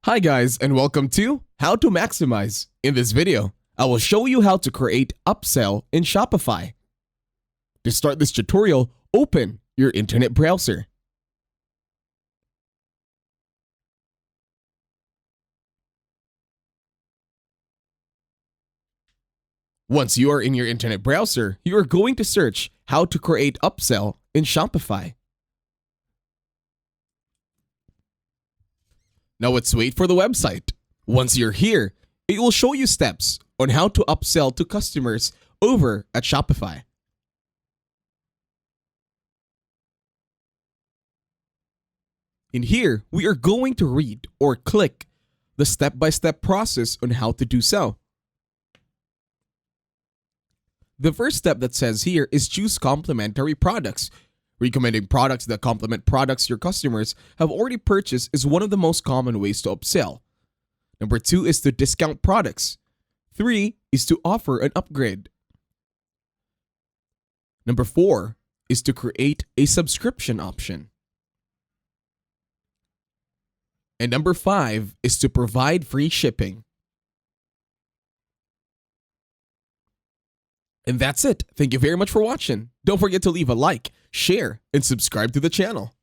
Hi guys, and welcome to How to Maximize. In this video, I will show you how to create upsell in Shopify. To start this tutorial, open your internet browser. Once you are in your internet browser, you are going to search how to create upsell in Shopify. Now let's wait for the website. Once you're here, it will show you steps on how to upsell to customers over at Shopify. In here, we are going to read or click the step-by-step process on how to do so. The first step that says here is choose complementary products. Recommending products that complement products your customers have already purchased is one of the most common ways to upsell. Number 2 is to discount products. 3 is to offer an upgrade. Number 4 is to create a subscription option. And number 5 is to provide free shipping. And that's it. Thank you very much for watching. Don't forget to leave a like, share, and subscribe to the channel.